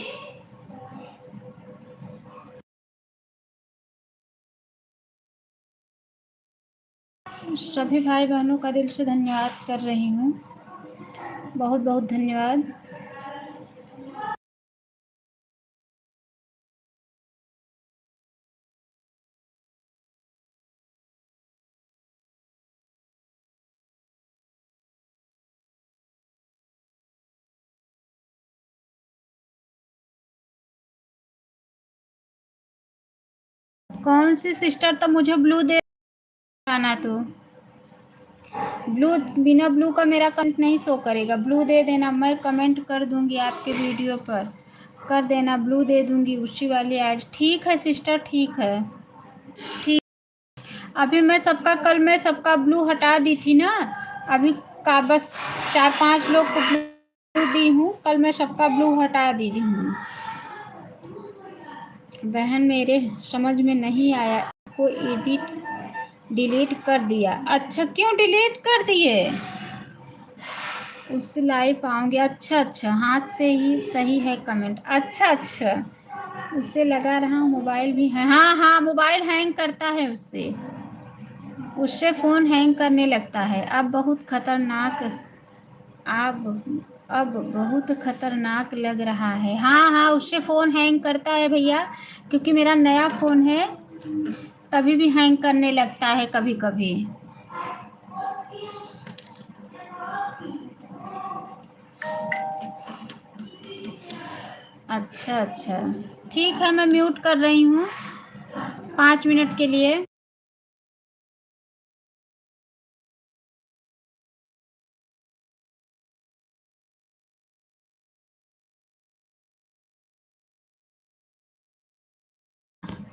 सभी भाई बहनों का दिल से धन्यवाद कर रही हूँ, बहुत बहुत धन्यवाद। कौन सी सिस्टर? तो मुझे ब्लू दे आना, तो ब्लू, बिना ब्लू का मेरा कमेंट नहीं शो करेगा। ब्लू दे देना, मैं कमेंट कर दूंगी आपके वीडियो पर, कर देना, ब्लू दे दूंगी उसी वाली ऐड। ठीक है सिस्टर, ठीक है, ठीक। अभी मैं सबका, कल मैं सबका ब्लू हटा दी थी ना, अभी का बस 4-5 लोग को ब्लू दी हूँ, कल मैं सबका ब्लू हटा दी हूँ। बहन मेरे समझ में नहीं आया, को डिलीट कर दिया। अच्छा, क्यों डिलीट कर दिए? उससे लाइव पाऊंगे। अच्छा अच्छा, हाथ से ही सही है कमेंट। अच्छा अच्छा, उससे लगा रहा हूँ मोबाइल भी है। हाँ हाँ, मोबाइल हैंग करता है उससे, उससे फ़ोन हैंग करने लगता है। अब बहुत खतरनाक, अब अब बहुत खतरनाक लग रहा है। हाँ हाँ, उससे फ़ोन हैंग करता है भैया, क्योंकि मेरा नया फ़ोन है, तभी भी हैंग करने लगता है कभी कभी। अच्छा अच्छा, ठीक है, मैं म्यूट कर रही हूँ 5 मिनट के लिए।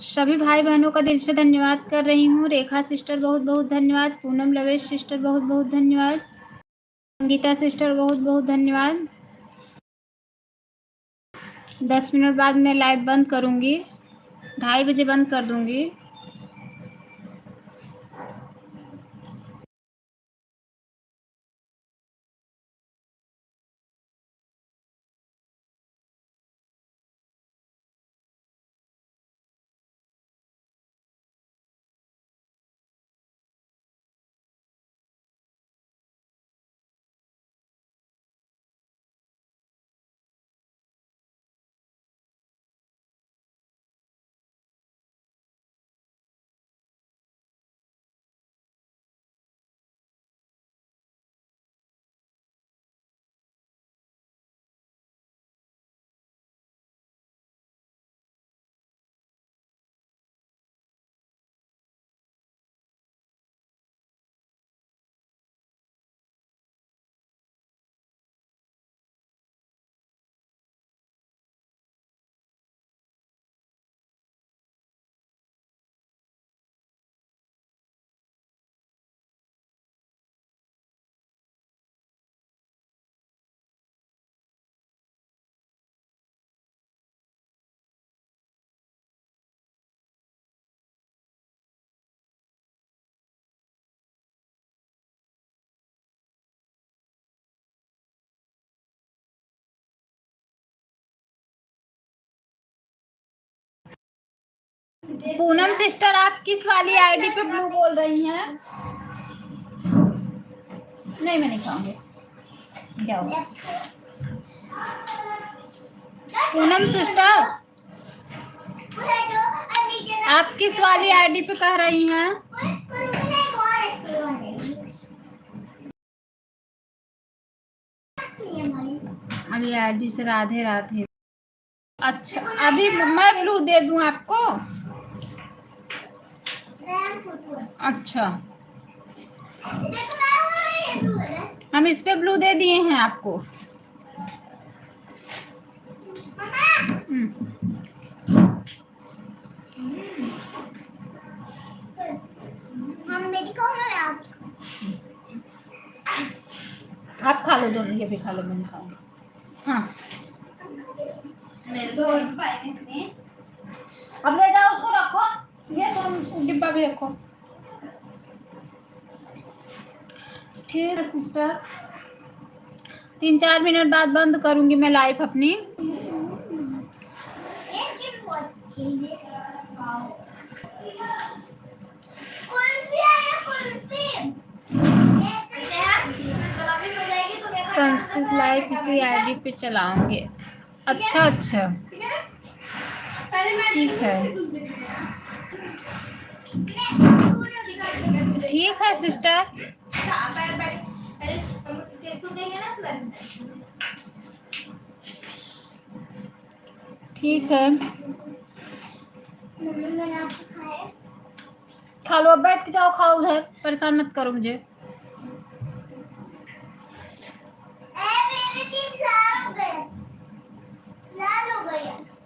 सभी भाई बहनों का दिल से धन्यवाद कर रही हूँ। रेखा सिस्टर बहुत बहुत धन्यवाद, पूनम लवेश सिस्टर बहुत बहुत धन्यवाद, संगीता सिस्टर बहुत बहुत धन्यवाद। 10 मिनट बाद मैं लाइव बंद करूँगी, 2:30 बजे बंद कर दूँगी। पूनम सिस्टर, आप किस वाली आईडी पे ब्लू बोल रही हैं? नहीं, मैं नहीं खाऊंगी। क्या होगा? पूनम सिस्टर, आप किस वाली आईडी पे कह रही हैं? अरे आईडी से राधे राधे। अच्छा, अभी मैं ब्लू दे दूं आपको? अच्छा, हम इस पे ब्लू दे दिए हैं आपको। आप खा लो दोनों, ये भी खा लो, मैं खाऊंगी। हाँ, अब ले जाओ, उसको रखो, ये तो डिब्बा भी रखो। ठीक है सिस्टर, 3-4 मिनट बाद बंद करूंगी मैं लाइव अपनी। संस्कृत लाइव इसी आईडी पे चलाऊंगे। अच्छा अच्छा, ठीक है, ठीक है सिस्टर, ठीक है, खा लो, अब बैठ के जाओ, खाओ उधर, परेशान मत करो मुझे।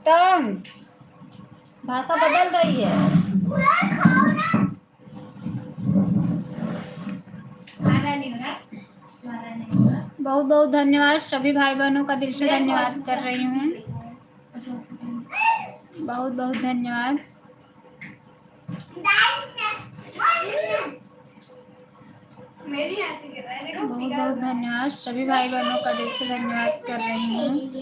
टंग भाषा बदल रही है। बहुत बहुत धन्यवाद, सभी भाई बहनों का दिल से धन्यवाद कर रही हूँ। बहुत बहुत धन्यवाद। बहुत बहुत धन्यवाद, सभी भाई बहनों का दिल से धन्यवाद कर रही हूँ।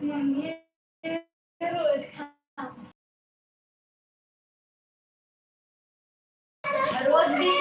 मम्मी रोज रोज भी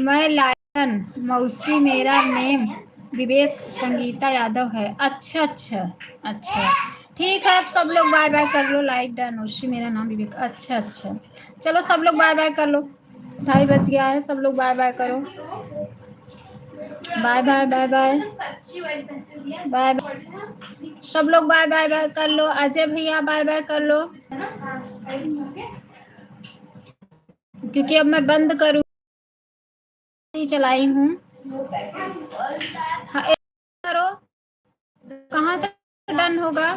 मैं लायन मौसी, मेरा नेम विवेक संगीता यादव है। अच्छा अच्छा अच्छा, ठीक है। अब सब लोग बाय बाय कर लो। लाइक डन मौसी, मेरा नाम विवेक। अच्छा अच्छा, चलो सब लोग बाय बाय कर लो। 2:30 बज गया है, सब लोग बाय बाय करो। Bye bye bye bye bye bye, सब लोग बाय बाय बाय कर लो। अजय भैया बाय बाय कर लो, क्योंकि अब मैं बंद करूँ चलाई हूँ। हाँ, करो। कहाँ से डन होगा?